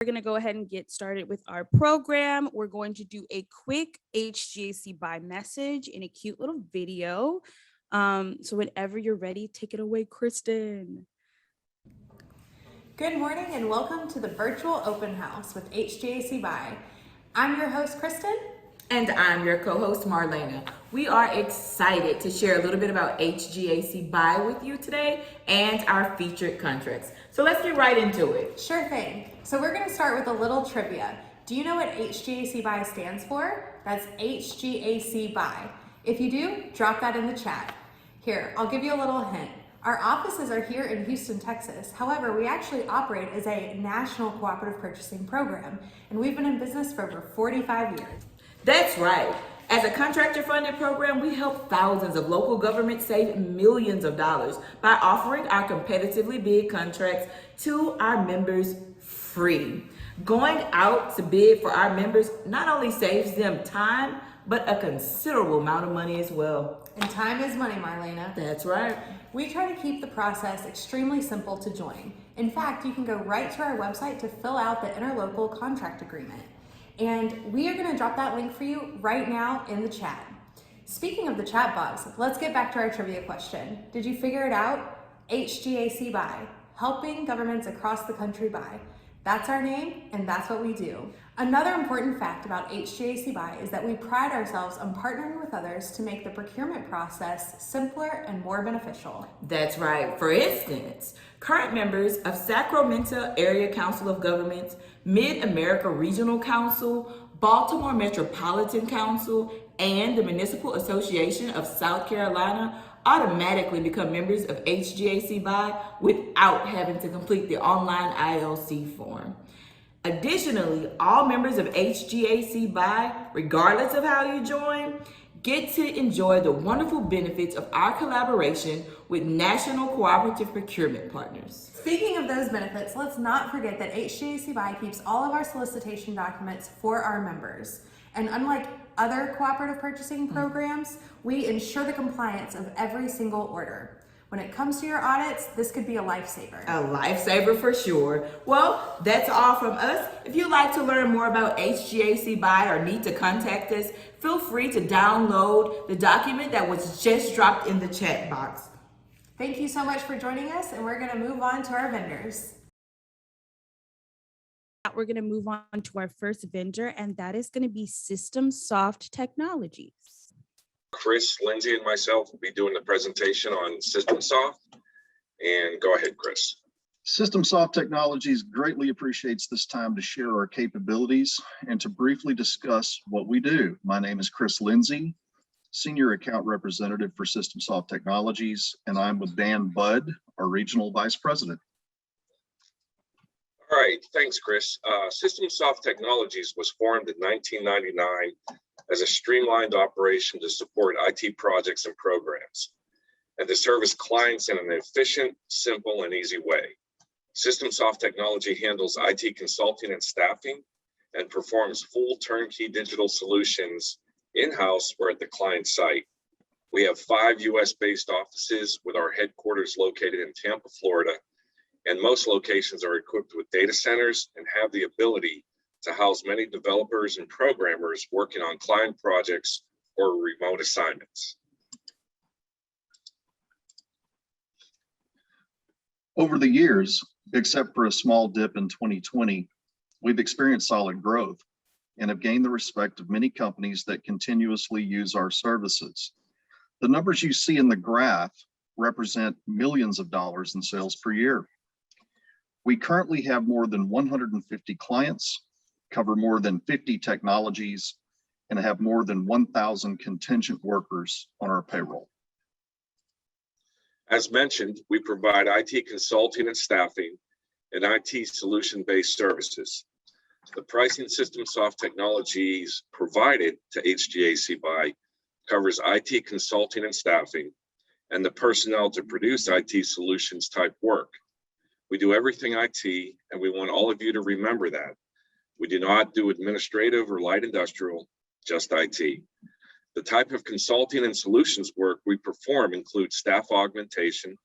We're going to go ahead and get started with our program. We're going to do a quick HGACBuy message in a cute little video. So whenever you're ready, take it away, Kristen. Good morning and welcome to the virtual open house with HGACBuy. I'm your host, Kristen. And I'm your co-host, Marlena. We are excited to share a little bit about HGACBuy with you today and our featured contracts. So let's get right into it. Sure thing. So we're going to start with a little trivia. Do you know what HGACBuy stands for? That's HGACBuy. If you do, drop that in the chat. Here, I'll give you a little hint. Our offices are here in Houston, Texas. However, we actually operate as a national cooperative purchasing program, and we've been in business for over 45 years. That's right. As a contractor-funded program, we help thousands of local governments save millions of dollars by offering our competitively bid contracts to our members free. Going out to bid for our members not only saves them time, but a considerable amount of money as well. And time is money, Marlena. That's right. We try to keep the process extremely simple to join. In fact, you can go right to our website to fill out the interlocal contract agreement. And we are going to drop that link for you right now in the chat. Speaking of the chat box, let's get back to our trivia question. Did you figure it out? HGACBuy, helping governments across the country buy. That's our name, and that's what we do. Another important fact about HGACBuy is that we pride ourselves on partnering with others to make the procurement process simpler and more beneficial. That's right. For instance, current members of Sacramento Area Council of Governments, Mid-America Regional Council, Baltimore Metropolitan Council, and the Municipal Association of South Carolina automatically become members of HGACBuy without having to complete the online ILC form. Additionally, all members of HGACBuy, regardless of how you join, get to enjoy the wonderful benefits of our collaboration with national cooperative procurement partners. Speaking of those benefits, let's not forget that HGACBuy keeps all of our solicitation documents for our members. And unlike other cooperative purchasing programs, we ensure the compliance of every single order. When it comes to your audits, this could be a lifesaver. A lifesaver for sure. Well, that's all from us. If you'd like to learn more about HGACBuy or need to contact us, feel free to download the document that was just dropped in the chat box. Thank you so much for joining us, and we're going to move on to our vendors. We're going to move on to our first vendor, and that is going to be SuperbTech Technologies. Chris, Lindsay, and myself will be doing the presentation on SuperbTech. And go ahead, Chris. SuperbTech Technologies greatly appreciates this time to share our capabilities and to briefly discuss what we do. My name is Chris Lindsay, Senior Account Representative for SuperbTech Technologies, and I'm with Dan Budd, our Regional Vice President. All right, thanks, Chris. SuperbTech Technologies was formed in 1999 as a streamlined operation to support IT projects and programs, and to service clients in an efficient, simple, and easy way. SuperbTech Technology handles IT consulting and staffing and performs full turnkey digital solutions in-house or at the client site. We have 5 US-based offices with our headquarters located in Tampa, Florida, and most locations are equipped with data centers and have the ability to house many developers and programmers working on client projects or remote assignments. Over the years, except for a small dip in 2020, we've experienced solid growth and have gained the respect of many companies that continuously use our services. The numbers you see in the graph represent millions of dollars in sales per year. We currently have more than 150 clients, cover more than 50 technologies, and have more than 1,000 contingent workers on our payroll. As mentioned, we provide IT consulting and staffing and IT solution-based services. The pricing SuperbTech Technologies provided to HGACBuy covers IT consulting and staffing and the personnel to produce IT solutions type work. We do everything IT, and we want all of you to remember that. We do not do administrative or light industrial, just IT. The type of consulting and solutions work we perform includes staff augmentation,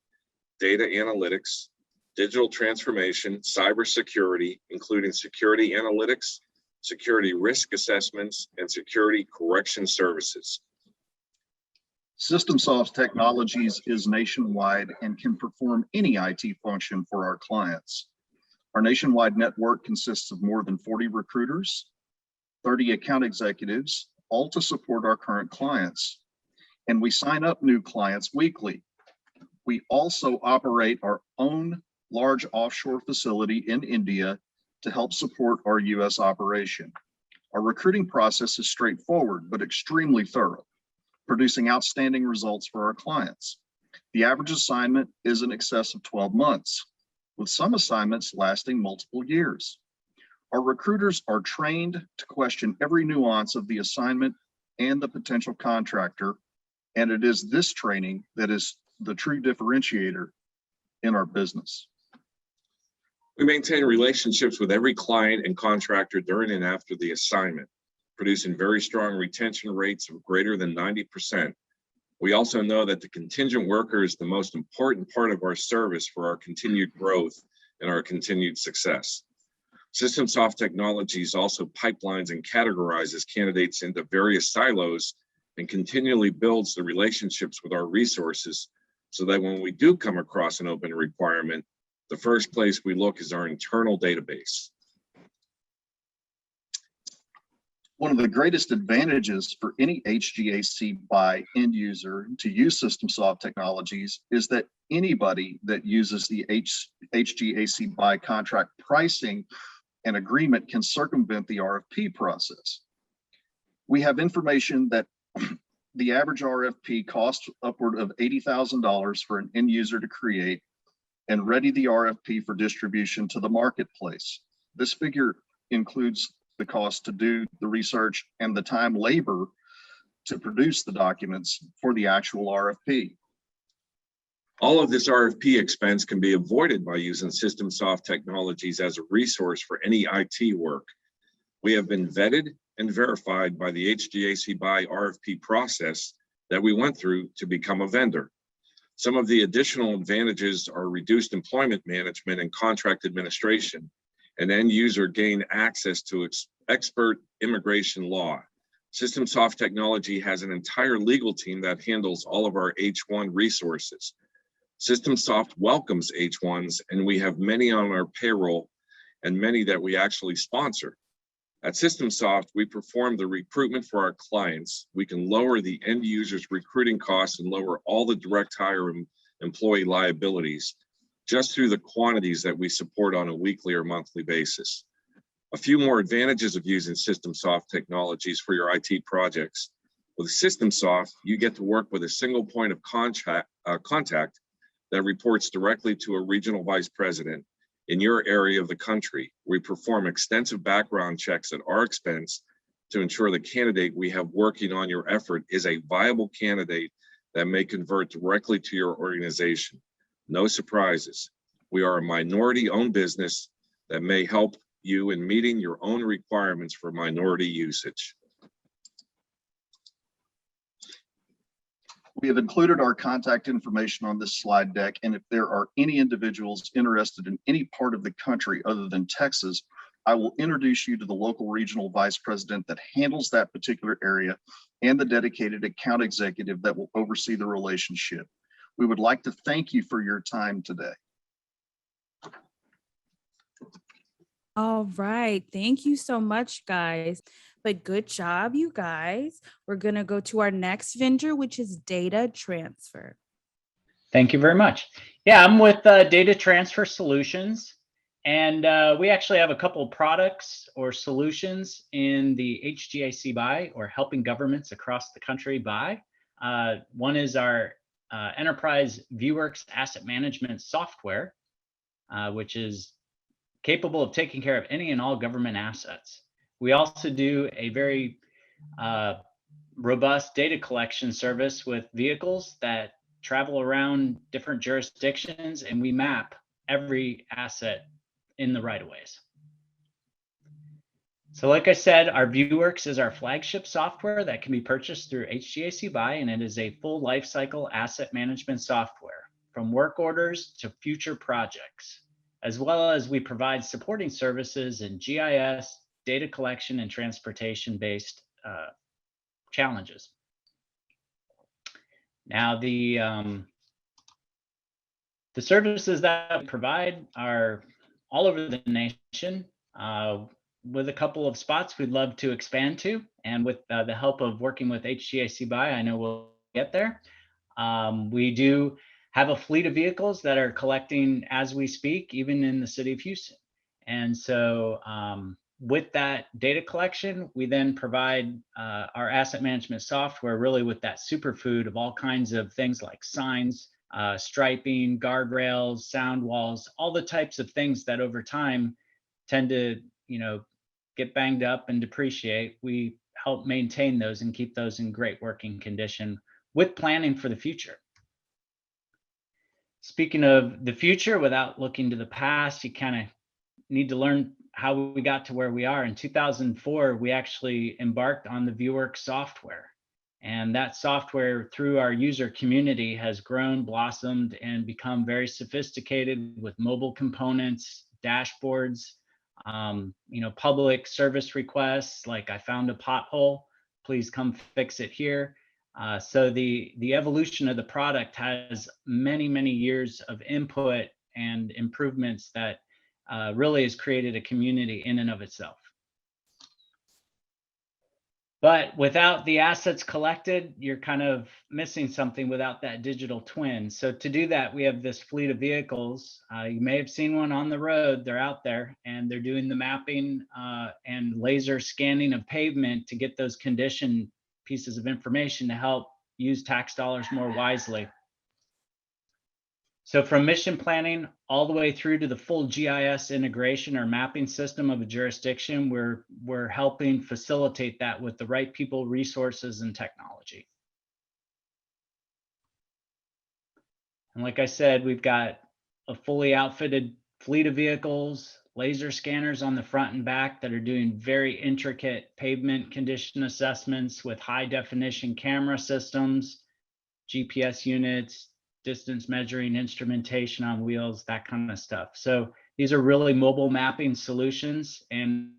data analytics, digital transformation, cybersecurity, including security analytics, security risk assessments, and security correction services. SystemSoft Technologies is nationwide and can perform any IT function for our clients. Our nationwide network consists of more than 40 recruiters, 30 account executives, all to support our current clients. And we sign up new clients weekly. We also operate our own large offshore facility in India to help support our US operation. Our recruiting process is straightforward, but extremely thorough, producing outstanding results for our clients. The average assignment is in excess of 12 months, with some assignments lasting multiple years. Our recruiters are trained to question every nuance of the assignment and the potential contractor, and it is this training that is the true differentiator in our business. We maintain relationships with every client and contractor during and after the assignment, producing very strong retention rates of greater than 90%. We also know that the contingent worker is the most important part of our service for our continued growth and our continued success. SystemSoft Technologies also pipelines and categorizes candidates into various silos and continually builds the relationships with our resources so that when we do come across an open requirement, the first place we look is our internal database. One of the greatest advantages for any HGACBuy end user to use SystemSoft Technologies is that anybody that uses the HGACBuy contract pricing and agreement can circumvent the RFP process. We have information that the average RFP costs upward of $80,000 for an end user to create and ready the RFP for distribution to the marketplace. This figure includes the cost to do the research and the time labor to produce the documents for the actual RFP. All of this RFP expense can be avoided by using SystemSoft Technologies as a resource for any IT work. We have been vetted and verified by the HGACBuy RFP process that we went through to become a vendor. Some of the additional advantages are reduced employment management and contract administration, and end user gain access to expert immigration law. SystemSoft Technology has an entire legal team that handles all of our H1 resources. SystemSoft welcomes H1s, and we have many on our payroll and many that we actually sponsor. At SystemSoft, we perform the recruitment for our clients. We can lower the end user's recruiting costs and lower all the direct hire employee liabilities just through the quantities that we support on a weekly or monthly basis. A few more advantages of using SystemSoft Technologies for your IT projects. With SystemSoft, you get to work with a single point of contact that reports directly to a regional vice president in your area of the country. We perform extensive background checks at our expense to ensure the candidate we have working on your effort is a viable candidate that may convert directly to your organization. No surprises. We are a minority-owned business that may help you in meeting your own requirements for minority usage. We have included our contact information on this slide deck, and if there are any individuals interested in any part of the country other than Texas, I will introduce you to the local regional vice president that handles that particular area and the dedicated account executive that will oversee the relationship. We would like to thank you for your time today. All right. Thank you so much, guys. But good job, you guys. We're going to go to our next vendor, which is data transfer. Thank you very much. Yeah, I'm with Data Transfer Solutions, and we actually have a couple of products or solutions in the HGACBuy, or helping governments across the country buy. One is our Enterprise ViewWorks Asset Management Software, which is capable of taking care of any and all government assets. We also do a very robust data collection service with vehicles that travel around different jurisdictions, and we map every asset in the right-of-ways. So like I said, our ViewWorks is our flagship software that can be purchased through HGACBuy, and it is a full lifecycle asset management software from work orders to future projects. as well as we provide supporting services in GIS, data collection, and transportation-based challenges. Now, the services that we provide are all over the nation, with a couple of spots we'd love to expand to. And with the help of working with HGACBuy, I know we'll get there. We do have a fleet of vehicles that are collecting as we speak, even in the city of Houston. And so with that data collection, we then provide our asset management software really with that superfood of all kinds of things like signs, striping, guardrails, sound walls, all the types of things that over time tend to, get banged up and depreciate. We help maintain those and keep those in great working condition with planning for the future. Speaking of the future, without looking to the past, you kind of need to learn how we got to where we are. In 2004, we actually embarked on the ViewWorks software. And that software, through our user community, has grown, blossomed, and become very sophisticated with mobile components, dashboards, public service requests like I found a pothole, please come fix it here. So the evolution of the product has many, many years of input and improvements that really has created a community in and of itself. But without the assets collected, you're kind of missing something without that digital twin. So to do that, we have this fleet of vehicles. You may have seen one on the road. They're out there and they're doing the mapping and laser scanning of pavement to get those condition pieces of information to help use tax dollars more wisely. So from mission planning all the way through to the full GIS integration or mapping system of a jurisdiction, we're helping facilitate that with the right people, resources, and technology. And like I said, we've got a fully outfitted fleet of vehicles, laser scanners on the front and back that are doing very intricate pavement condition assessments with high definition camera systems, GPS units, distance measuring instrumentation on wheels, that kind of stuff. So these are really mobile mapping solutions, and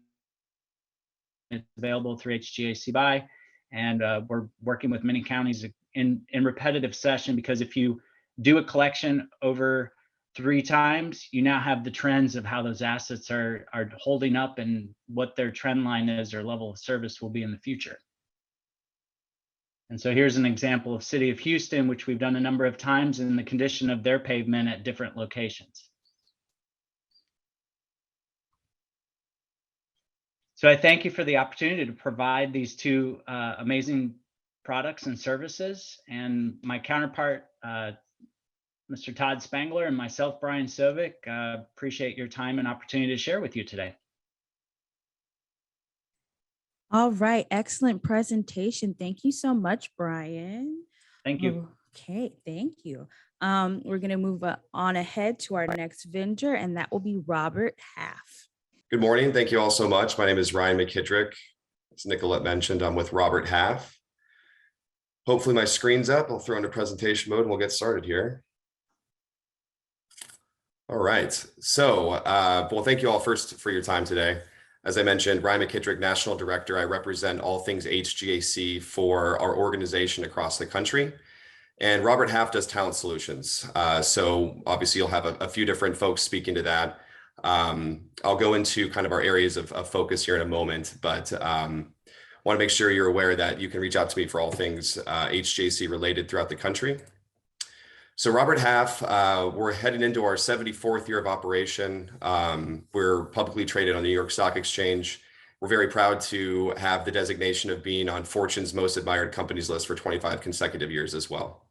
it's available through HGACBuy. And we're working with many counties in repetitive session, because if you do a collection over 3 times, you now have the trends of how those assets are holding up and what their trend line is or level of service will be in the future. And so here's an example of City of Houston, which we've done a number of times, in the condition of their pavement at different locations. So I thank you for the opportunity to provide these 2 amazing products and services. And my counterpart, Mr. Todd Spangler, and myself, Brian Sovic, appreciate your time and opportunity to share with you today. All right. Excellent presentation. Thank you so much, Brian. Thank you. Okay. Thank you. We're going to move on ahead to our next vendor, and that will be Robert Half. Good morning. Thank you all so much. My name is Ryan McKittrick. As Nicolette mentioned, I'm with Robert Half. Hopefully my screen's up. I'll throw into presentation mode and we'll get started here. All right. So, well, thank you all first for your time today. As I mentioned, Ryan McKittrick, National Director. I represent all things HGAC for our organization across the country. And Robert Half does talent solutions. So obviously you'll have a few different folks speaking to that. I'll go into kind of our areas of focus here in a moment, but want to make sure you're aware that you can reach out to me for all things HGAC related throughout the country. So Robert Half, we're heading into our 74th year of operation. We're publicly traded on the New York Stock Exchange. We're very proud to have the designation of being on Fortune's Most Admired Companies list for 25 consecutive years as well.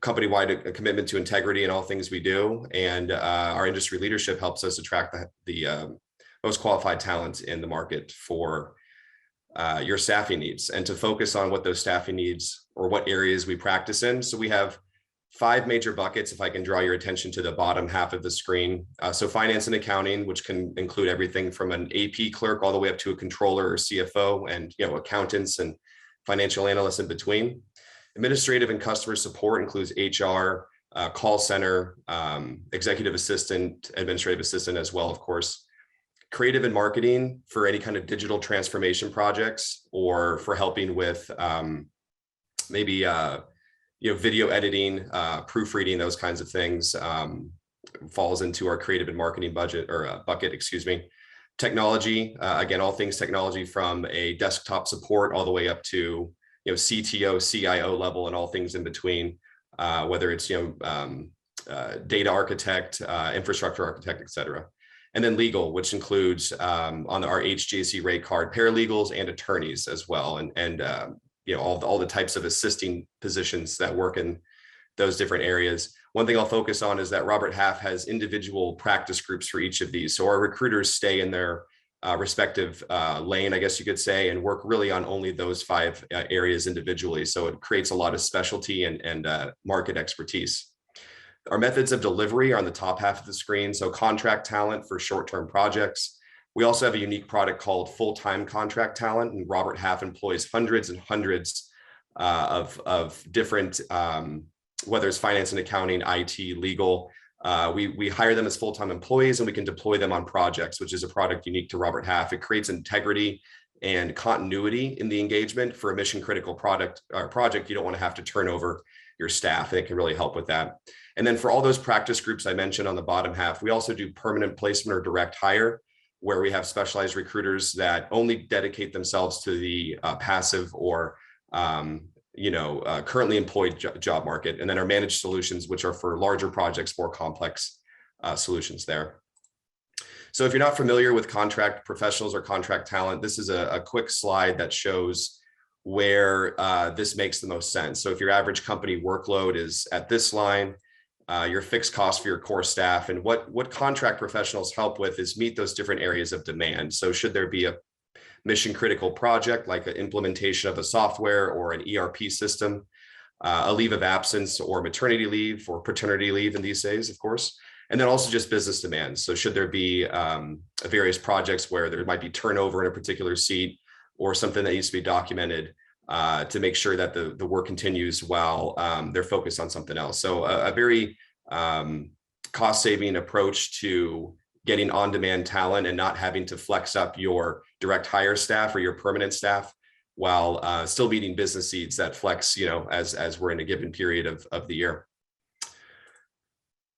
Company-wide a commitment to integrity in all things we do, and our industry leadership helps us attract the most qualified talent in the market for your staffing needs, and to focus on what those staffing needs or what areas we practice in. So we have 5 major buckets, if I can draw your attention to the bottom half of the screen. So finance and accounting, which can include everything from an AP clerk all the way up to a controller or CFO, and accountants and financial analysts in between. Administrative and customer support includes HR, call center, executive assistant, administrative assistant as well, of course. Creative and marketing for any kind of digital transformation projects, or for helping with maybe video editing, proofreading, those kinds of things, falls into our creative and marketing budget, or bucket, excuse me. Technology, again, all things technology, from a desktop support all the way up to CTO, CIO level, and all things in between, whether it's data architect, infrastructure architect, etc. And then legal, which includes on our HGAC rate card, paralegals and attorneys as well, and all the types of assisting positions that work in those different areas. One thing I'll focus on is that Robert Half has individual practice groups for each of these. So our recruiters stay in their respective lane, I guess you could say, and work really on only those 5 areas individually. So it creates a lot of specialty and market expertise. Our methods of delivery are on the top half of the screen. So contract talent for short-term projects. We also have a unique product called full-time contract talent, and Robert Half employs hundreds and hundreds of different, whether it's finance and accounting, IT, legal. We hire them as full-time employees, and we can deploy them on projects, which is a product unique to Robert Half. It creates integrity and continuity in the engagement. For a mission critical product or project, you don't want to have to turn over your staff, and it can really help with that. And then for all those practice groups I mentioned on the bottom half, we also do permanent placement or direct hire, where we have specialized recruiters that only dedicate themselves to the passive or currently employed job market. And then our managed solutions, which are for larger projects, more complex solutions there. So if you're not familiar with contract professionals or contract talent, this is a quick slide that shows where this makes the most sense. So if your average company workload is at this line, your fixed cost for your core staff, and what contract professionals help with is meet those different areas of demand. So should there be a mission critical project like an implementation of a software or an ERP system, a leave of absence or maternity leave or paternity leave in these days, of course, and then also just business demands. So should there be various projects where there might be turnover in a particular seat, or something that needs to be documented to make sure that the work continues while they're focused on something else. So a very cost-saving approach to getting on-demand talent and not having to flex up your direct hire staff or your permanent staff, while still meeting business needs that flex, as we're in a given period of the year.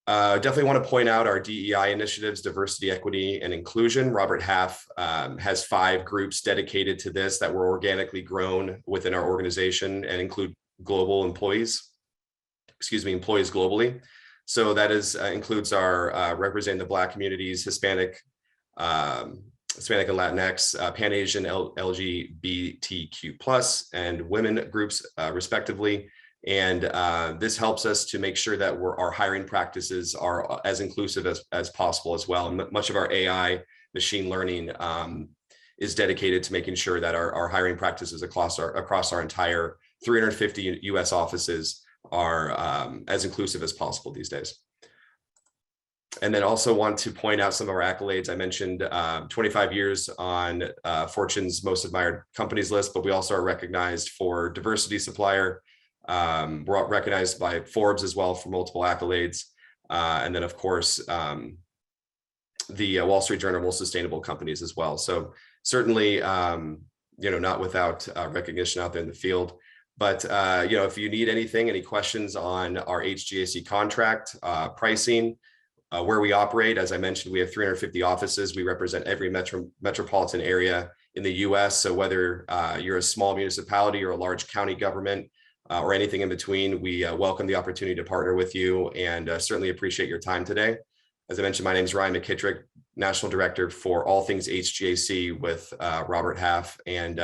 Definitely want to point out our DEI initiatives, diversity, equity, and inclusion. Robert Half has 5 groups dedicated to this that were organically grown within our organization and include global employees, employees globally. So that includes our representing the Black communities, Hispanic and Latinx, Pan-Asian, LGBTQ+, and women groups, respectively. And this helps us to make sure that our hiring practices are as inclusive as possible as well. And much of our AI machine learning is dedicated to making sure that our hiring practices across our entire 350 US offices are as inclusive as possible these days. And then also want to point out some of our accolades. I mentioned 25 years on Fortune's Most Admired Companies list, but we also are recognized for diversity supplier. We're recognized by Forbes as well for multiple accolades. And then, of course, the Wall Street Journal Most Sustainable Companies as well. So certainly, not without recognition out there in the field. But, if you need anything, any questions on our HGAC contract, pricing, where we operate, as I mentioned, we have 350 offices. We represent every metropolitan area in the US. So whether you're a small municipality or a large county government, or anything in between, we welcome the opportunity to partner with you, and certainly appreciate your time today. As I mentioned, my name is Ryan McKittrick, National Director for all things HGAC with Robert Half, and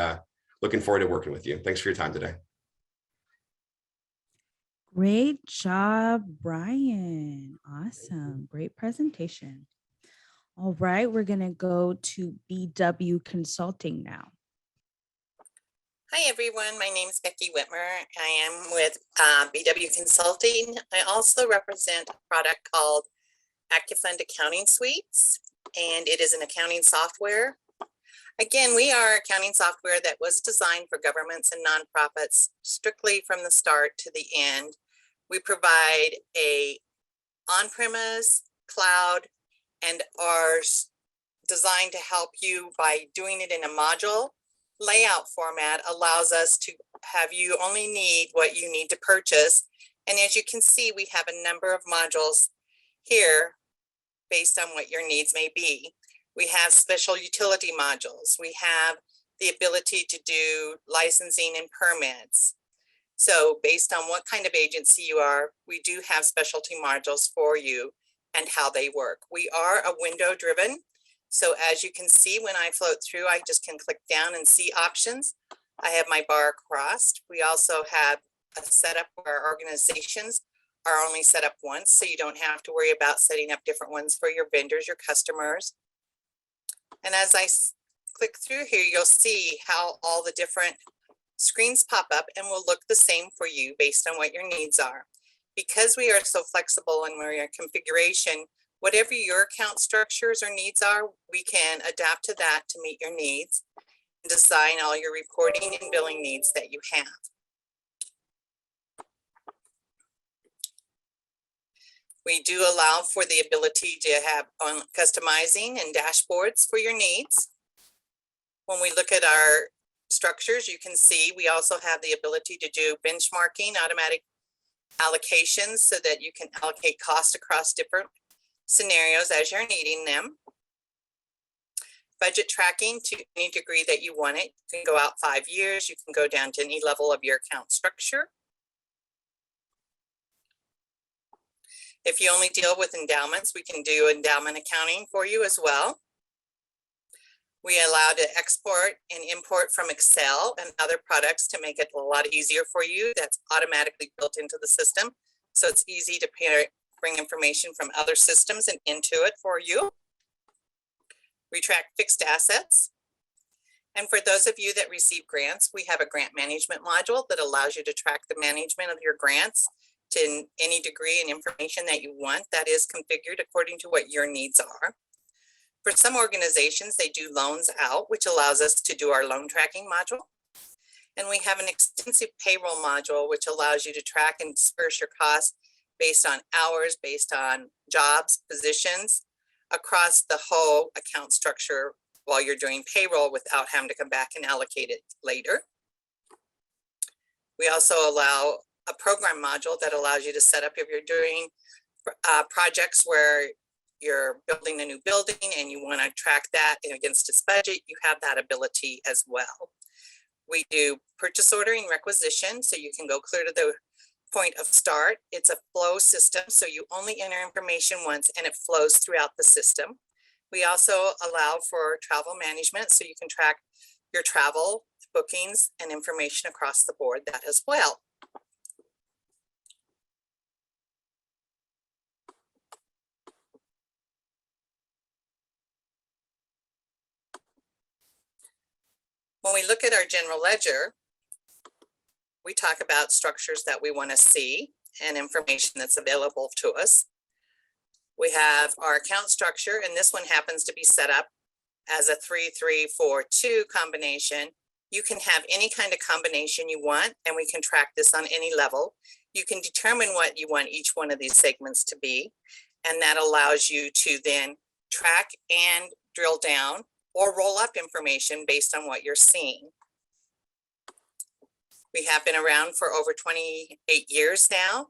looking forward to working with you. Thanks for your time today. Great job, Brian. Awesome. Great presentation. All right, we're going to go to BW Consulting now. Hi, everyone. My name is Becky Whitmer. I am with BW Consulting. I also represent a product called AccuFund Accounting Suites, and it is an accounting software. Again, we are accounting software that was designed for governments and nonprofits strictly from the start to the end. We provide a on-premise, cloud, and ours designed to help you by doing it in a module layout format allows us to have you only need what you need to purchase. And as you can see, we have a number of modules here based on what your needs may be. We have special utility modules. We have the ability to do licensing and permits. So based on what kind of agency you are, we do have specialty modules for you and how they work. We are a window driven. So as you can see, when I float through, I just can click down and see options. I have my bar crossed. We also have a setup where our organizations are only set up once, so you don't have to worry about setting up different ones for your vendors, your customers. And as I click through here, you'll see how all the different screens pop up and will look the same for you based on what your needs are. Because we are so flexible in our configuration, whatever your account structures or needs are, we can adapt to that to meet your needs and design all your reporting and billing needs that you have. We do allow for the ability to have customizing and dashboards for your needs. When we look at our structures, you can see we also have the ability to do benchmarking, automatic allocations so that you can allocate costs across different scenarios as you're needing them. Budget tracking to any degree that you want it. You can go out 5 years, you can go down to any level of your account structure. If you only deal with endowments, we can do endowment accounting for you as well. We allow to export and import from Excel and other products to make it a lot easier for you. That's automatically built into the system. So it's easy to bring information from other systems and into it for you. We track fixed assets. And for those of you that receive grants, we have a grant management module that allows you to track the management of your grants to any degree and information that you want that is configured according to what your needs are. For some organizations, they do loans out, which allows us to do our loan tracking module. And we have an extensive payroll module, which allows you to track and disperse your costs based on hours, based on jobs, positions, across the whole account structure while you're doing payroll without having to come back and allocate it later. We also allow a program module that allows you to set up if you're doing projects where you're building a new building and you want to track that against its budget, you have that ability as well. We do purchase ordering requisition, so you can go clear to the point of start. It's a flow system, so you only enter information once and it flows throughout the system. We also allow for travel management, so you can track your travel bookings and information across the board that as well. When we look at our general ledger, we talk about structures that we want to see and information that's available to us. We have our account structure, and this one happens to be set up as a 3-3-4-2 combination. You can have any kind of combination you want, and we can track this on any level. You can determine what you want each one of these segments to be, and that allows you to then track and drill down or roll up information based on what you're seeing. We have been around for over 28 years now.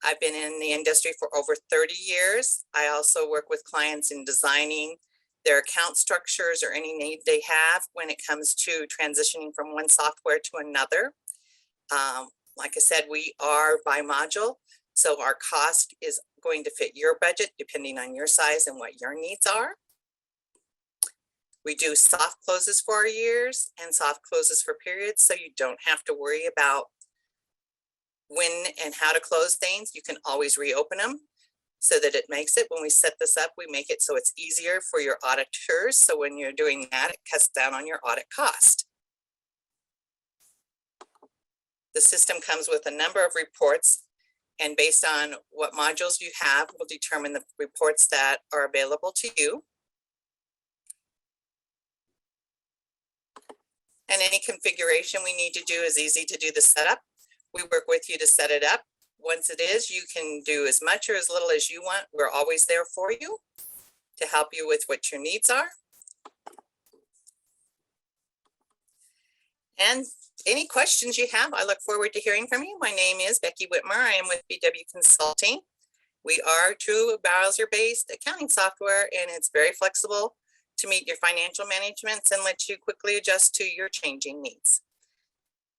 I've been in the industry for over 30 years. I also work with clients in designing their account structures or any need they have when it comes to transitioning from one software to another. Like I said, we are by module, so our cost is going to fit your budget depending on your size and what your needs are. We do soft closes for our years and soft closes for periods, so you don't have to worry about when and how to close things. You can always reopen them so that it makes it, when we set this up, we make it so it's easier for your auditors. So when you're doing that, it cuts down on your audit cost. The system comes with a number of reports, and based on what modules you have will determine the reports that are available to you. And any configuration we need to do is easy to do the setup. We work with you to set it up. Once it is, you can do as much or as little as you want. We're always there for you to help you with what your needs are. And any questions you have, I look forward to hearing from you. My name is Becky Whitmer. I am with BW Consulting. We are true browser-based accounting software, and it's very flexible to meet your financial managements and let you quickly adjust to your changing needs.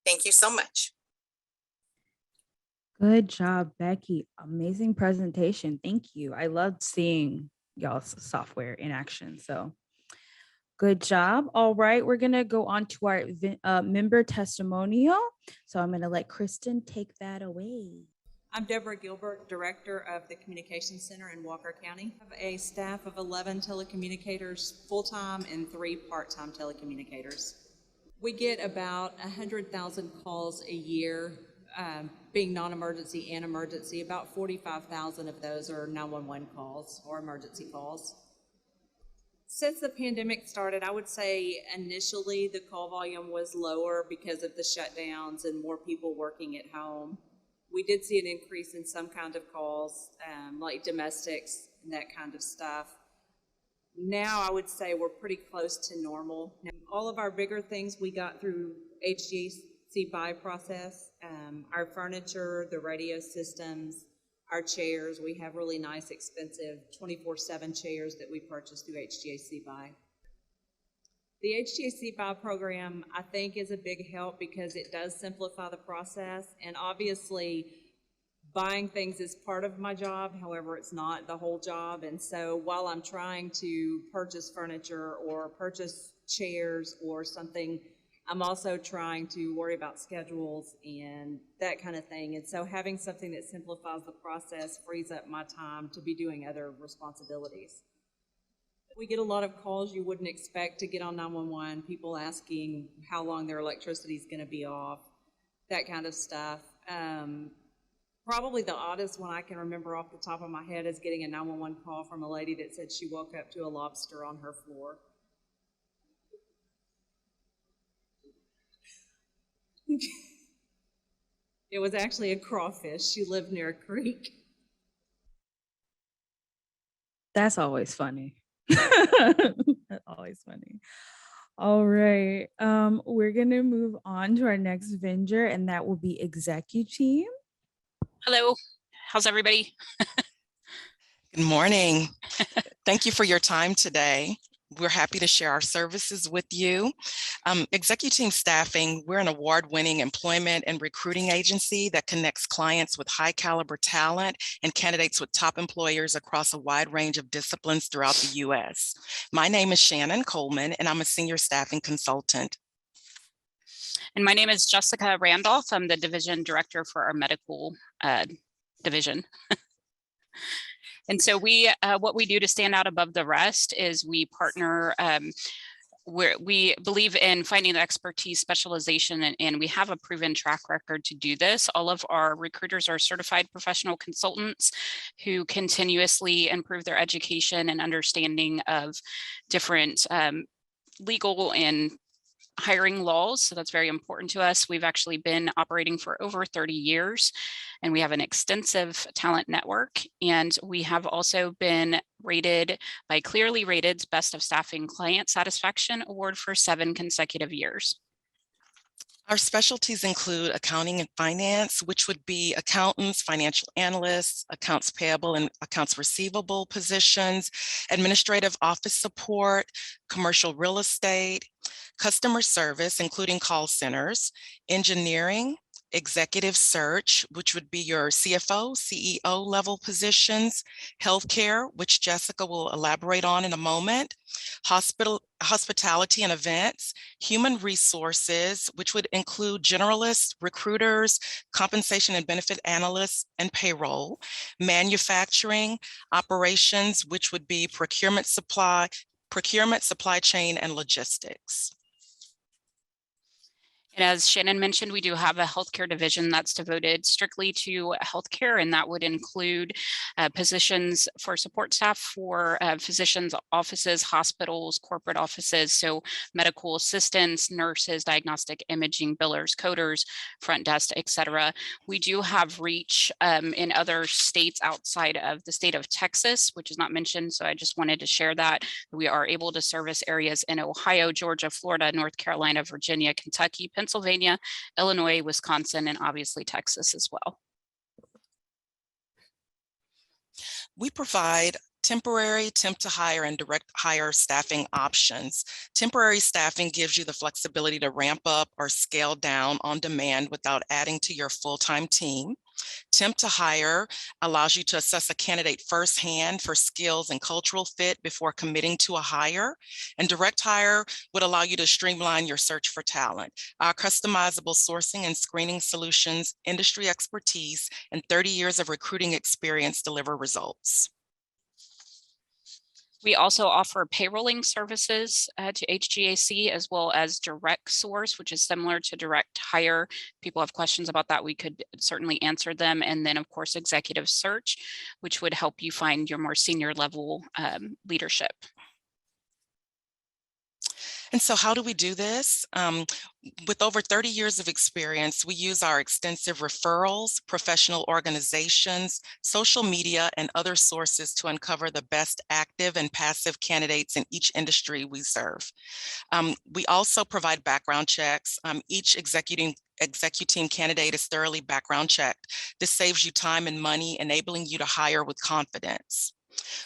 Thank you so much. Good job, Becky. Amazing presentation. Thank you. I loved seeing y'all's software in action. So good job. All right, we're going to go on to our member testimonial. So I'm going to let Kristen take that away. I'm Deborah Gilbert, Director of the Communications Center in Walker County. I have a staff of 11 telecommunicators full-time and 3 part-time telecommunicators. We get about 100,000 calls a year, being non-emergency and emergency. About 45,000 of those are 911 calls or emergency calls. Since the pandemic started, I would say initially the call volume was lower because of the shutdowns and more people working at home. We did see an increase in some kind of calls, like domestics and that kind of stuff. Now I would say we're pretty close to normal. Now, all of our bigger things we got through HGACBuy process, our furniture, the radio systems, our chairs. We have really nice, expensive 24/7 chairs that we purchased through HGACBuy. The HGACBuy program, I think, is a big help because it does simplify the process. And obviously, buying things is part of my job. However, it's not the whole job. And so while I'm trying to purchase furniture or purchase chairs or something, I'm also trying to worry about schedules and that kind of thing. And so having something that simplifies the process frees up my time to be doing other responsibilities. We get a lot of calls you wouldn't expect to get on 911, people asking how long their electricity is going to be off, that kind of stuff. Probably the oddest one I can remember off the top of my head is getting a 911 call from a lady that said she woke up to a lobster on her floor. It was actually a crawfish. She lived near a creek. That's always funny. That's always funny. All right. We're going to move on to our next vendor, and that will be ExecuTeam. Hello, how's everybody? Good morning. Thank you for your time today. We're happy to share our services with you. ExecuTeam Staffing, we're an award-winning employment and recruiting agency that connects clients with high caliber talent and candidates with top employers across a wide range of disciplines throughout the U.S. My name is Shannon Coleman, and I'm a senior staffing consultant. And my name is Jessica Randolph. I'm the division director for our medical division. And so what we do to stand out above the rest is we partner, we believe in finding the expertise, specialization, and we have a proven track record to do this. All of our recruiters are certified professional consultants who continuously improve their education and understanding of different legal and hiring laws. So that's very important to us. We've actually been operating for over 30 years, and we have an extensive talent network. And we have also been rated by Clearly Rated's Best of Staffing Client Satisfaction Award for 7 consecutive years. Our specialties include accounting and finance, which would be accountants, financial analysts, accounts payable and accounts receivable positions, administrative office support, commercial real estate, customer service, including call centers, engineering, executive search, which would be your CFO, CEO level positions, healthcare, which Jessica will elaborate on in a moment, hospitality and events, human resources, which would include generalists, recruiters, compensation and benefit analysts, and payroll, manufacturing, operations, which would be procurement, supply chain, and logistics. And as Shannon mentioned, we do have a healthcare division that's devoted strictly to healthcare, and that would include positions for support staff for physicians' offices, hospitals, corporate offices, so medical assistants, nurses, diagnostic imaging, billers, coders, front desk, etc. We do have reach in other states outside of the state of Texas, which is not mentioned, so I just wanted to share that. We are able to service areas in Ohio, Georgia, Florida, North Carolina, Virginia, Kentucky, Pennsylvania, Illinois, Wisconsin, and obviously Texas as well. We provide temporary, temp to hire, and direct hire staffing options. Temporary staffing gives you the flexibility to ramp up or scale down on demand without adding to your full-time team. Temp to hire allows you to assess a candidate firsthand for skills and cultural fit before committing to a hire. And direct hire would allow you to streamline your search for talent. Our customizable sourcing and screening solutions, industry expertise, and 30 years of recruiting experience deliver results. We also offer payrolling services to HGAC, as well as direct source, which is similar to direct hire. People have questions about that, we could certainly answer them. And then of course, executive search, which would help you find your more senior level leadership. And so how do we do this? With over 30 years of experience, we use our extensive referrals, professional organizations, social media, and other sources to uncover the best active and passive candidates in each industry we serve. We also provide background checks. Each ExecuTeam candidate is thoroughly background checked. This saves you time and money, enabling you to hire with confidence.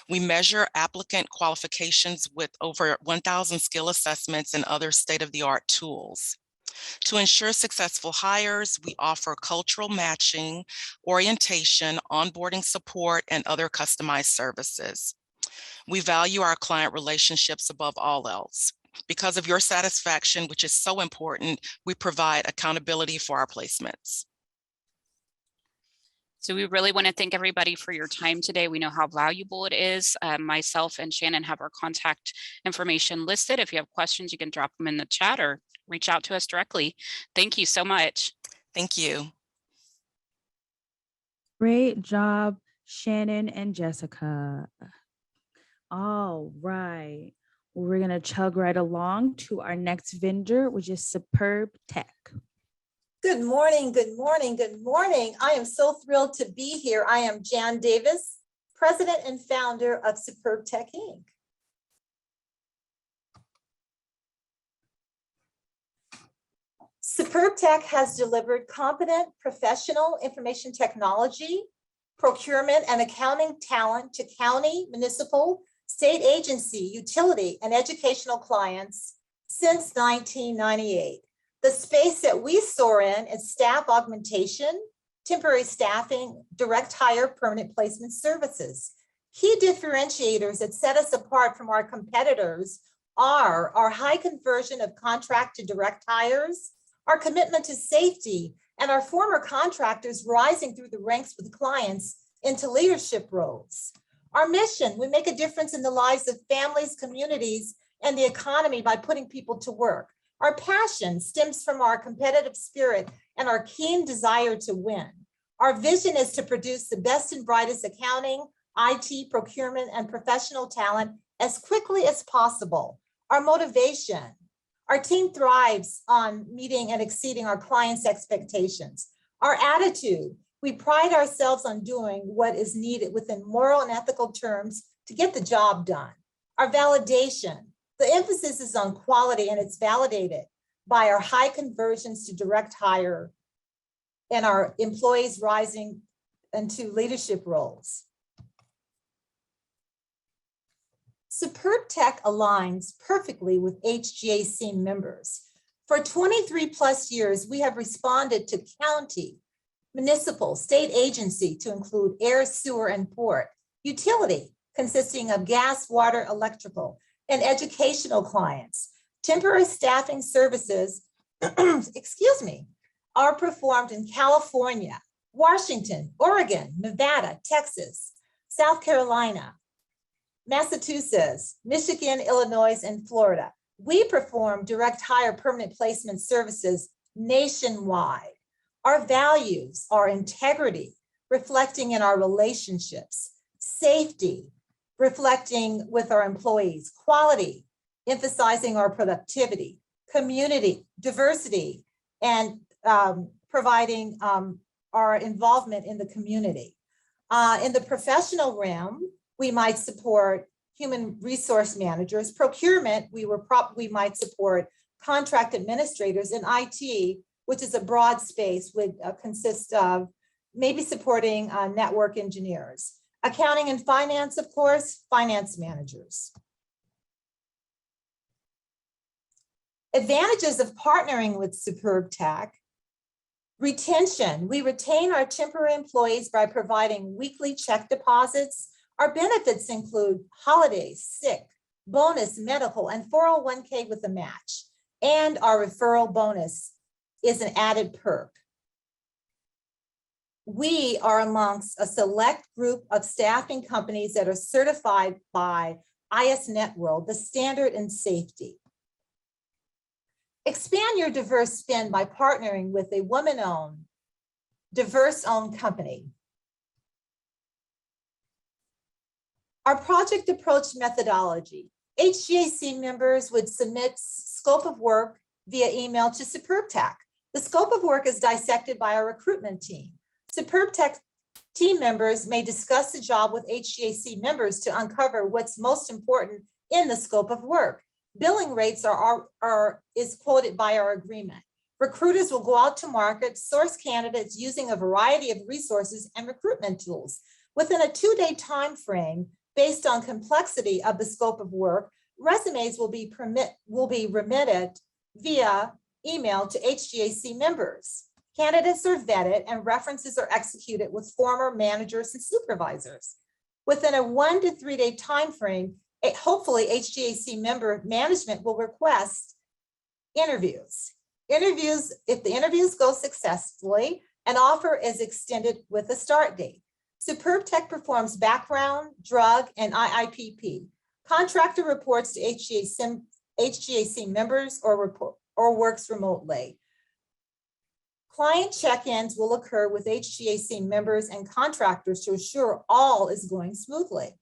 We measure applicant qualifications with over 1,000 skill assessments and other state-of-the-art tools. To ensure successful hires, we offer cultural matching, orientation, onboarding support, and other customized services. We value our client relationships above all else. Because of your satisfaction, which is so important, we provide accountability for our placements. So we really want to thank everybody for your time today. We know how valuable it is. Myself and Shannon have our contact information listed. If you have questions, you can drop them in the chat or reach out to us directly. Thank you so much. Thank you. Great job, Shannon and Jessica. All right. We're going to chug right along to our next vendor, which is SuperbTech. Good morning, good morning, good morning. I am so thrilled to be here. I am Jan Davis, President and founder of SuperbTech, Inc. SuperbTech has delivered competent professional information technology, procurement, and accounting talent to county, municipal, state agency, utility, and educational clients since 1998. The space that we soar in is staff augmentation, temporary staffing, direct hire, permanent placement services. Key differentiators that set us apart from our competitors are our high conversion of contract to direct hires, our commitment to safety, and our former contractors rising through the ranks with clients into leadership roles. Our mission, we make a difference in the lives of families, communities, and the economy by putting people to work. Our passion stems from our competitive spirit and our keen desire to win. Our vision is to produce the best and brightest accounting, IT, procurement, and professional talent as quickly as possible. Our motivation, our team thrives on meeting and exceeding our clients' expectations. Our attitude, we pride ourselves on doing what is needed within moral and ethical terms to get the job done. Our validation, the emphasis is on quality, and it's validated by our high conversions to direct hire and our employees rising into leadership roles. SuperbTech aligns perfectly with HGAC members. For 23 plus years, we have responded to county, municipal, state agency to include air, sewer, and port, utility consisting of gas, water, electrical, and educational clients. Temporary staffing services, are performed in California, Washington, Oregon, Nevada, Texas, South Carolina, Massachusetts, Michigan, Illinois, and Florida. We perform direct hire permanent placement services nationwide. Our values are integrity, reflecting in our relationships, safety, reflecting with our employees, quality, emphasizing our productivity, community, diversity, and providing our involvement in the community. In the professional realm, we might support human resource managers. Procurement, we might support contract administrators. In IT, which is a broad space, would consist of maybe supporting network engineers. Accounting and finance, of course, finance managers. Advantages of partnering with SuperbTech. Retention, we retain our temporary employees by providing weekly check deposits. Our benefits include holidays, sick, bonus, medical, and 401k with a match. And our referral bonus is an added perk. We are amongst a select group of staffing companies that are certified by ISNetworld, the standard in safety. Expand your diverse spend by partnering with a woman-owned, diverse-owned company. Our project approach methodology. HGAC members would submit scope of work via email to SuperbTech. The scope of work is dissected by our recruitment team. SuperbTech team members may discuss the job with HGAC members to uncover what's most important in the scope of work. Billing rates is quoted by our agreement. Recruiters will go out to market, source candidates using a variety of resources and recruitment tools. Within a 2-day time frame, based on complexity of the scope of work, resumes will be remitted via email to HGAC members. Candidates are vetted and references are executed with former managers and supervisors. Within a 1 to 3 day time frame, hopefully HGAC member management will request interviews. If the interviews go successfully, an offer is extended with a start date. SuperbTech performs background, drug, and IIPP. Contractor reports to HGAC members or works remotely. Client check-ins will occur with HGAC members and contractors to assure all is going smoothly.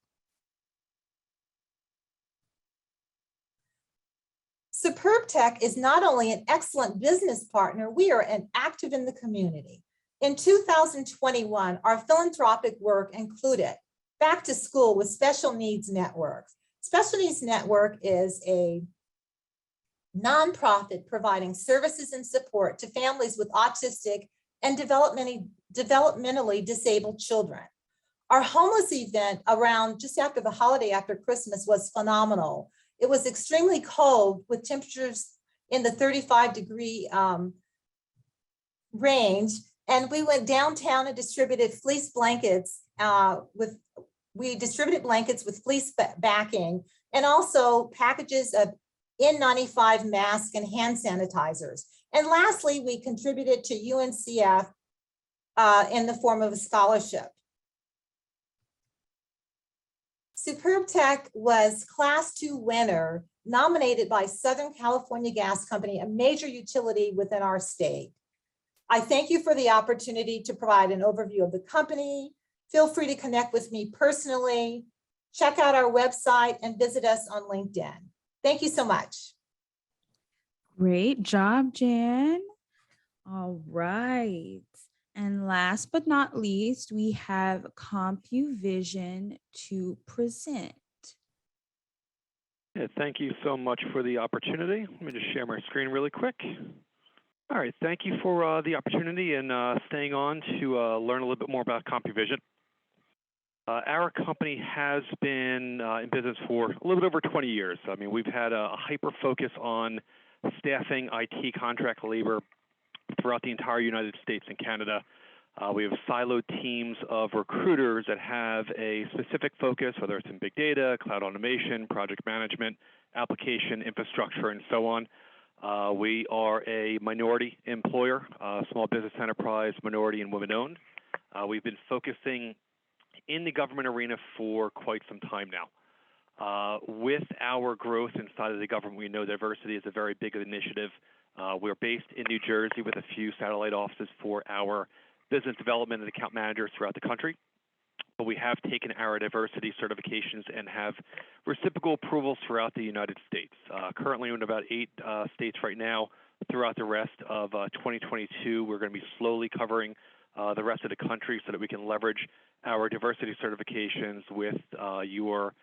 SuperbTech is not only an excellent business partner, we are active in the community. In 2021, our philanthropic work included Back to School with Special Needs Network. Special Needs Network is a nonprofit providing services and support to families with autistic and developmentally disabled children. Our homeless event around just after the holiday after Christmas was phenomenal. It was extremely cold with temperatures in the 35-degree range. And we went downtown and distributed fleece blankets we distributed blankets with fleece backing and also packages of N95 masks and hand sanitizers. And lastly, we contributed to UNCF in the form of a scholarship. SuperbTech was Class 2 winner, nominated by Southern California Gas Company, a major utility within our state. I thank you for the opportunity to provide an overview of the company. Feel free to connect with me personally. Check out our website and visit us on LinkedIn. Thank you so much. Great job, Jan. All right. And last but not least, we have Compu-Vision to present. Yeah, thank you so much for the opportunity. Let me just share my screen really quick. All right, thank you for the opportunity and staying on to learn a little bit more about Compu-Vision. Our company has been in business for a little bit over 20 years. I mean, we've had a hyper focus on staffing IT contract labor throughout the entire United States and Canada. We have siloed teams of recruiters that have a specific focus, whether it's in big data, cloud automation, project management, application infrastructure, and so on. We are a minority employer, small business enterprise, minority and women-owned. We've been focusing in the government arena for quite some time now. With our growth inside of the government, we know diversity is a very big initiative. We're based in New Jersey with a few satellite offices for our business development and account managers throughout the country. But we have taken our diversity certifications and have reciprocal approvals throughout the United States. Currently in about 8 states right now. Throughout the rest of 2022, we're going to be slowly covering the rest of the country so that we can leverage our diversity certifications with your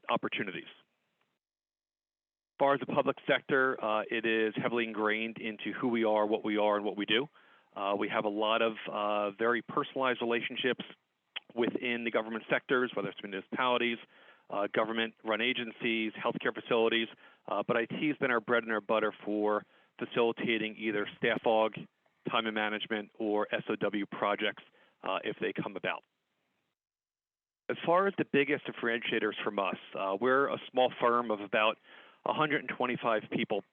opportunities. As far as the public sector, it is heavily ingrained into who we are, and what we do. We have a lot of very personalized relationships within the government sectors, whether it's municipalities, government-run agencies, healthcare facilities, but IT has been our bread and our butter for facilitating either staff aug, time and management, or SOW projects if they come about. As far as the biggest differentiators from us, we're a small firm of about 125 people.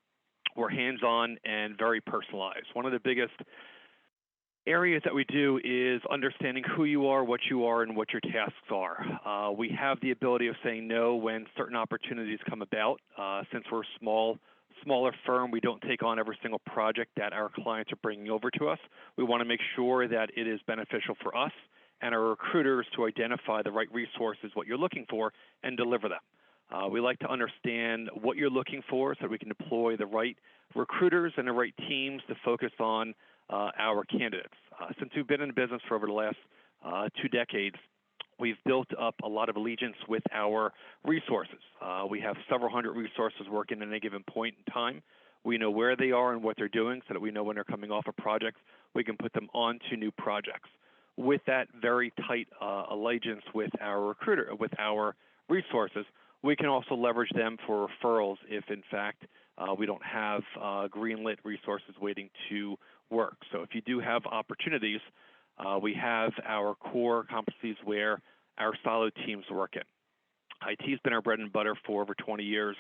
We're hands-on and very personalized. One of the biggest areas that we do is understanding who you are, and what your tasks are. We have the ability of saying no when certain opportunities come about. Since we're a smaller firm, we don't take on every single project that our clients are bringing over to us. We want to make sure that it is beneficial for us and our recruiters to identify the right resources, what you're looking for, and deliver them. We like to understand what you're looking for so we can deploy the right recruiters and the right teams to focus on our candidates. Since we've been in business for over the last 2 decades, we've built up a lot of allegiance with our resources. We have several hundred resources working at any given point in time. We know where they are and what they're doing so that we know when they're coming off a project, we can put them onto new projects. With that very tight allegiance with our resources, we can also leverage them for referrals if, in fact, we don't have greenlit resources waiting to work. So if you do have opportunities, we have our core competencies where our siloed teams work in. IT has been our bread and butter for over 20 years,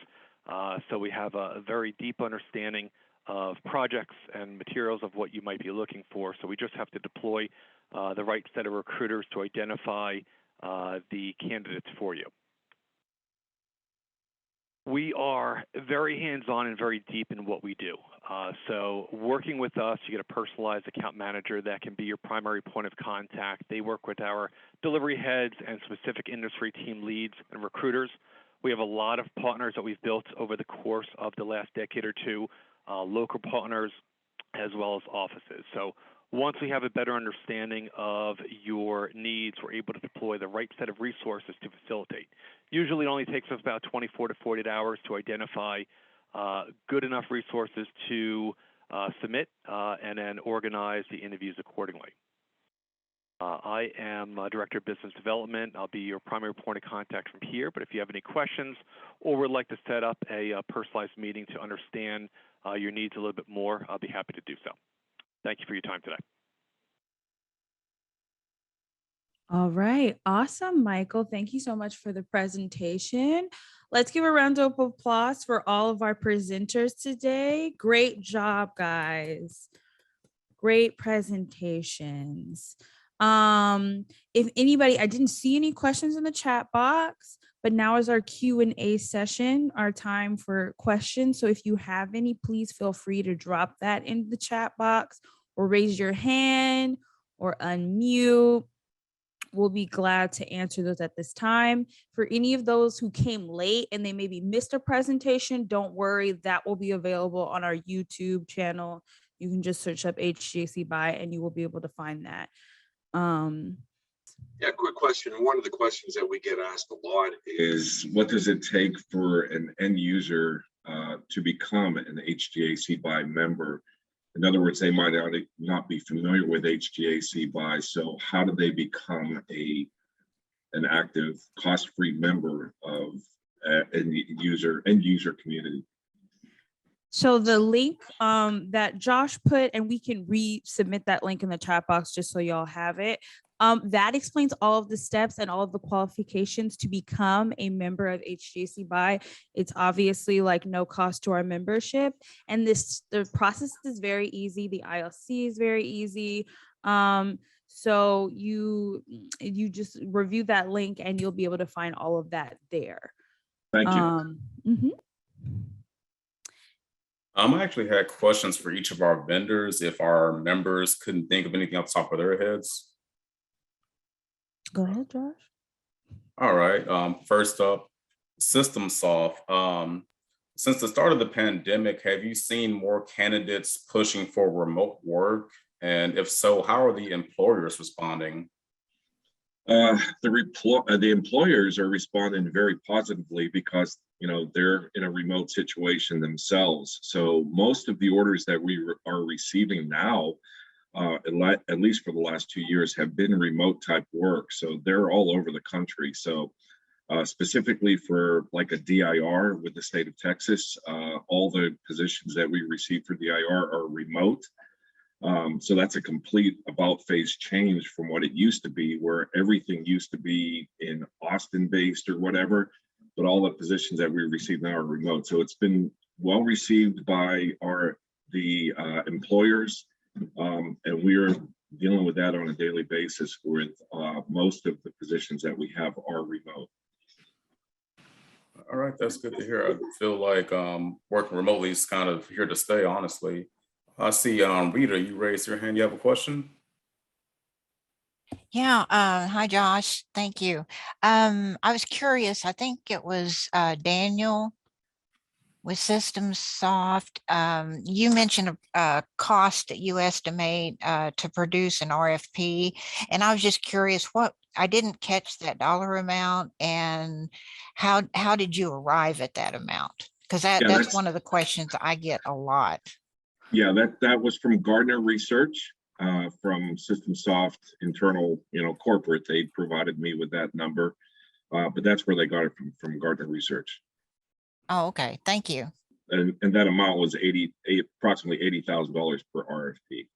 so we have a very deep understanding of projects and materials of what you might be looking for. So we just have to deploy the right set of recruiters to identify the candidates for you. We are very hands-on and very deep in what we do. So working with us, you get a personalized account manager that can be your primary point of contact. They work with our delivery heads and specific industry team leads and recruiters. We have a lot of partners that we've built over the course of the last decade or two, local partners as well as offices. So once we have a better understanding of your needs, we're able to deploy the right set of resources to facilitate. Usually it only takes us about 24 to 48 hours to identify good enough resources to submit and then organize the interviews accordingly. I am Director of Business Development. I'll be your primary point of contact from here, but if you have any questions or would like to set up a personalized meeting to understand your needs a little bit more, I'll be happy to do so. Thank you for your time today. All right. Awesome, Michael. Thank you so much for the presentation. Let's give a round of applause for all of our presenters today. Great job, guys. Great presentations. If anybody, I didn't see any questions in the chat box, but now is our Q&A session, our time for questions. So if you have any, please feel free to drop that in the chat box or raise your hand or unmute. We'll be glad to answer those at this time. For any of those who came late and they maybe missed a presentation, don't worry, that will be available on our YouTube channel. You can just search up HGACBuy and you will be able to find that. Yeah, quick question. One of the questions that we get asked a lot is, what does it take for an end user to become an HGACBuy member? In other words, they might not be familiar with HGACBuy, so how do they become an active, cost-free member of end user community? So the link that Josh put, and we can resubmit that link in the chat box just so y'all have it. That explains all of the steps and all of the qualifications to become a member of HGACBuy. It's obviously like no cost to our membership. And the process is very easy. The ILC is very easy. So you just review that link and you'll be able to find all of that there. Thank you. Mhm. I actually had questions for each of our vendors if our members couldn't think of anything off the top of their heads. Go ahead, Josh. All right. First up, SystemSoft. Since the start of the pandemic, have you seen more candidates pushing for remote work? And if so, how are the employers responding? The employers are responding very positively because they're in a remote situation themselves. So most of the orders that we are receiving now, at least for the last 2 years, have been remote type work. So they're all over the country. So specifically for like a DIR with the state of Texas, all the positions that we receive for DIR are remote. So that's a complete about-face change from what it used to be, where everything used to be in Austin-based or whatever, but all the positions that we receive now are remote. So it's been well received by the employers, and we're dealing with that on a daily basis with most of the positions that we have are remote. All right, that's good to hear. I feel like working remotely is kind of here to stay, honestly. I see, Rita, you raised your hand. You have a question? Yeah, hi Josh, thank you. I was curious, I think it was Daniel with SystemSoft. You mentioned a cost that you estimate to produce an RFP, and I was just curious, I didn't catch that dollar amount, and how did you arrive at that amount? Because that's one of the questions I get a lot. Yeah, that was from Gartner Research, from SystemSoft internal, corporate. They provided me with that number, but that's where they got it from Gartner Research. Oh, okay. Thank you. And that amount was approximately $80,000 per RFP.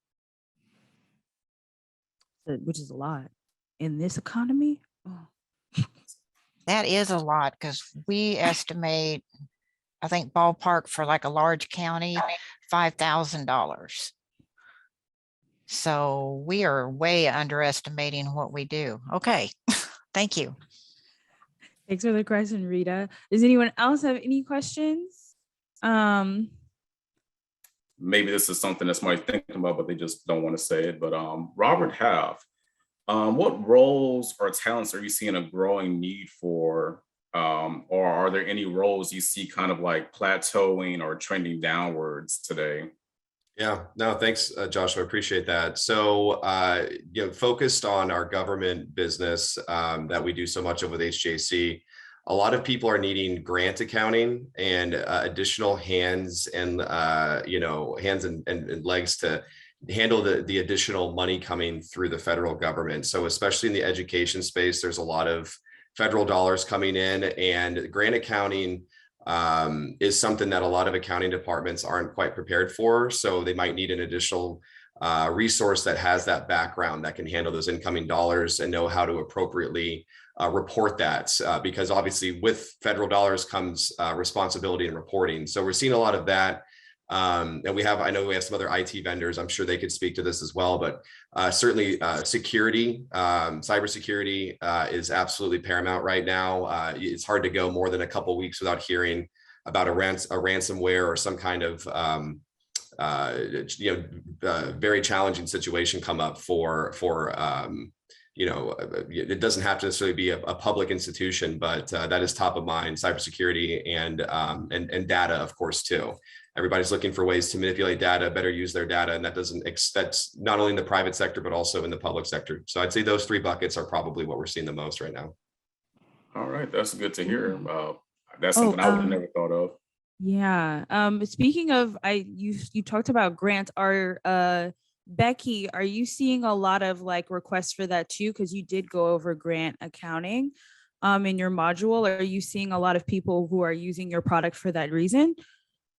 Which is a lot in this economy. Oh. That is a lot, because we estimate, I think ballpark for like a large county, $5,000. So we are way underestimating what we do. Okay, thank you. Thanks for the question, Rita. Does anyone else have any questions? Maybe this is something that somebody's thinking about, but they just don't want to say it. But Robert Half, what roles or talents are you seeing a growing need for? Or are there any roles you see kind of like plateauing or trending downwards today? Yeah, no, thanks, Josh. I appreciate that. So, focused on our government business that we do so much of with HGAC, a lot of people are needing grant accounting and additional hands and legs to handle the additional money coming through the federal government. So, especially in the education space, there's a lot of federal dollars coming in, and grant accounting is something that a lot of accounting departments aren't quite prepared for. So they might need an additional resource that has that background that can handle those incoming dollars and know how to appropriately report that, because obviously with federal dollars comes responsibility and reporting. So we're seeing a lot of that. And I know we have some other IT vendors. I'm sure they could speak to this as well, but certainly security, cybersecurity is absolutely paramount right now. It's hard to go more than a couple of weeks without hearing about a ransomware or some kind of very challenging situation come up for it doesn't have to necessarily be a public institution, but that is top of mind, cybersecurity and data, of course, too. Everybody's looking for ways to manipulate data, better use their data, and that's not only in the private sector, but also in the public sector. So I'd say those three buckets are probably what we're seeing the most right now. All right, that's good to hear. That's something I would have never thought of. Yeah. Speaking of, you talked about grants. Becky, are you seeing a lot of like requests for that too? Because you did go over grant accounting in your module. Are you seeing a lot of people who are using your product for that reason?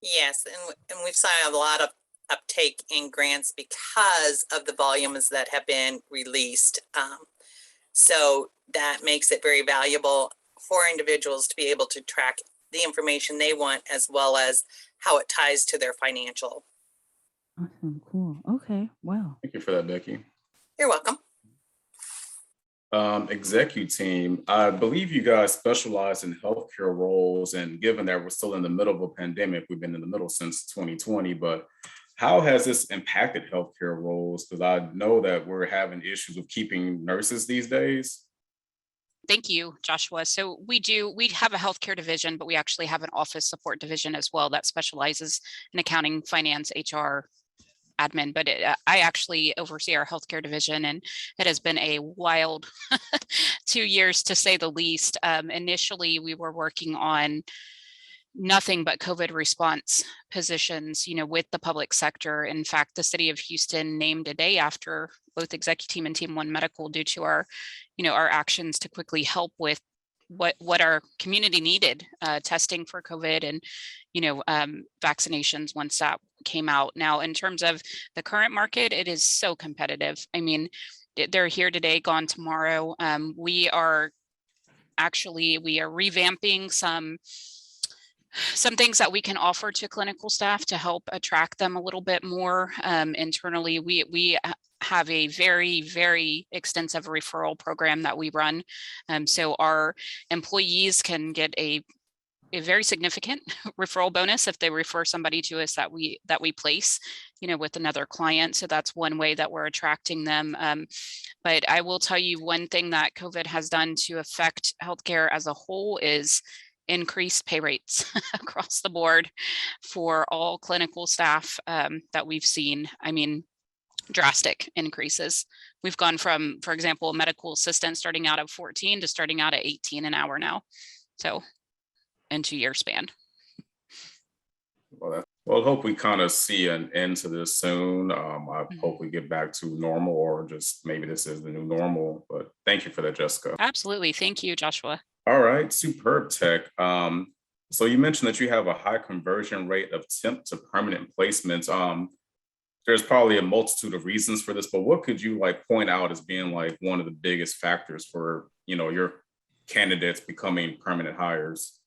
Yes, and we've seen a lot of uptake in grants because of the volumes that have been released. So that makes it very valuable for individuals to be able to track the information they want, as well as how it ties to their financial. Awesome, cool. Okay, wow. Thank you for that, Becky. You're welcome. ExecuTeam, I believe you guys specialize in healthcare roles, and given that we're still in the middle of a pandemic, we've been in the middle since 2020, but how has this impacted healthcare roles? Because I know that we're having issues with keeping nurses these days. Thank you, Joshua. So we have a healthcare division, but we actually have an office support division as well that specializes in accounting, finance, HR, admin, but I actually oversee our healthcare division, and it has been a wild 2 years to say the least. Initially, we were working on nothing but COVID response positions, with the public sector. In fact, the city of Houston named a day after both ExecuTeam and Team One Medical due to our, our actions to quickly help with what our community needed, testing for COVID and, vaccinations once that came out. Now, in terms of the current market, it is so competitive. I mean, they're here today, gone tomorrow. We are revamping some things that we can offer to clinical staff to help attract them a little bit more. Internally, we have a very, very extensive referral program that we run. So our employees can get a very significant referral bonus if they refer somebody to us that we place, with another client. So that's one way that we're attracting them. But I will tell you one thing that COVID has done to affect healthcare as a whole is increased pay rates across the board for all clinical staff that we've seen. I mean, drastic increases. We've gone from, for example, a medical assistant starting out at 14 to starting out at 18 an hour now. So in 2 year span. Well, I hope we kind of see an end to this soon. I hope we get back to normal, or just maybe this is the new normal, but thank you for that, Jessica. Absolutely. Thank you, Joshua. All right, SuperbTech. So you mentioned that you have a high conversion rate of temp to permanent placements. There's probably a multitude of reasons for this, but what could you point out as being one of the biggest factors for, your candidates becoming permanent hires?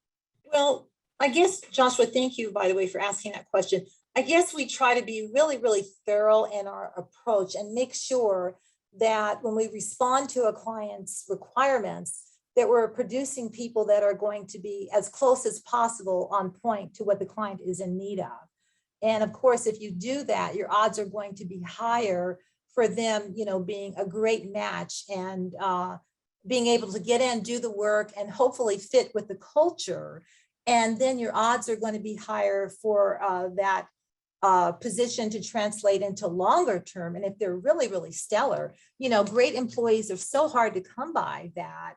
Well, I guess, Joshua, thank you, by the way, for asking that question. I guess we try to be really, really thorough in our approach and make sure that when we respond to a client's requirements, that we're producing people that are going to be as close as possible on point to what the client is in need of. And of course, if you do that, your odds are going to be higher for them, being a great match and being able to get in, do the work, and hopefully fit with the culture. And then your odds are going to be higher for that position to translate into longer term. And if they're really, really stellar, great employees are so hard to come by that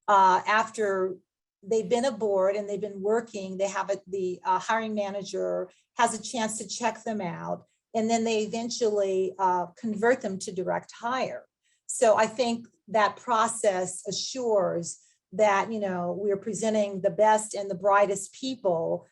after they've been aboard and they've been working, they have the hiring manager has a chance to check them out, and then they eventually convert them to direct hire. So I think that process assures that, we're presenting the best and the brightest people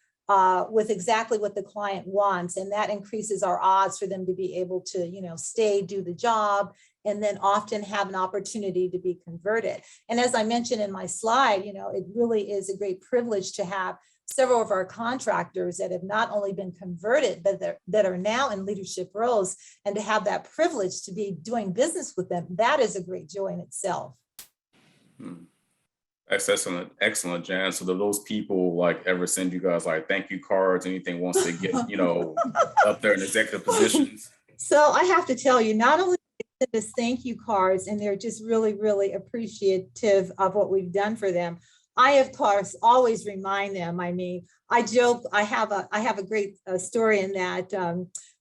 with exactly what the client wants. And that increases our odds for them to be able to, stay, do the job, and then often have an opportunity to be converted. And as I mentioned in my slide, it really is a great privilege to have several of our contractors that have not only been converted, but that are now in leadership roles, and to have that privilege to be doing business with them, that is a great joy in itself. Excellent, excellent, Jan. So do those people ever send you guys thank you cards, anything once they get, up there in executive positions? So I have to tell you, not only send us thank you cards, and they're just really, really appreciative of what we've done for them, I, of course, always remind them. I mean, I joke, I have a great story in that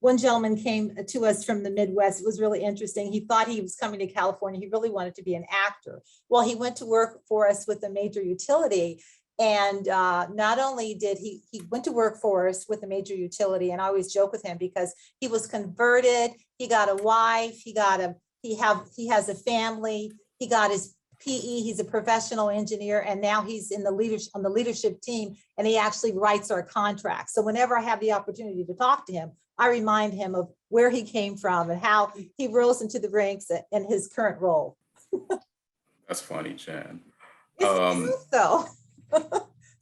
one gentleman came to us from the Midwest. It was really interesting. He thought he was coming to California. He really wanted to be an actor. Well, he went to work for us with a major utility. And not only did he went to work for us with a major utility, and I always joke with him because he was converted. He got a wife. He has a family. He got his PE, he's a professional engineer, and now he's in on the leadership team, and he actually writes our contracts. So whenever I have the opportunity to talk to him, I remind him of where he came from and how he rose into the ranks in his current role. That's funny, Jan. So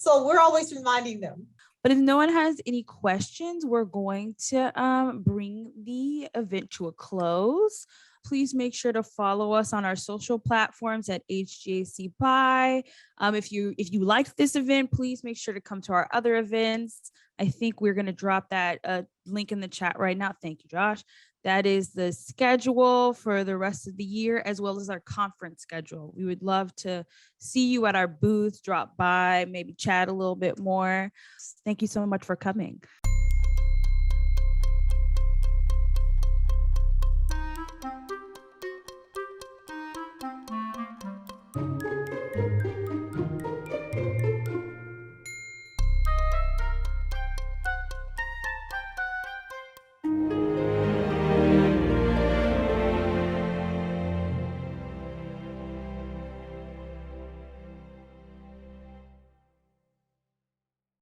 we're always reminding them. But if no one has any questions, we're going to bring the event to a close. please make sure to follow us on our social platforms at HGACBuy. If you liked this event, please make sure to come to our other events. I think we're going to drop that link in the chat right now. Thank you, Josh. That is the schedule for the rest of the year, as well as our conference schedule. We would love to see you at our booth, drop by, maybe chat a little bit more. Thank you so much for coming.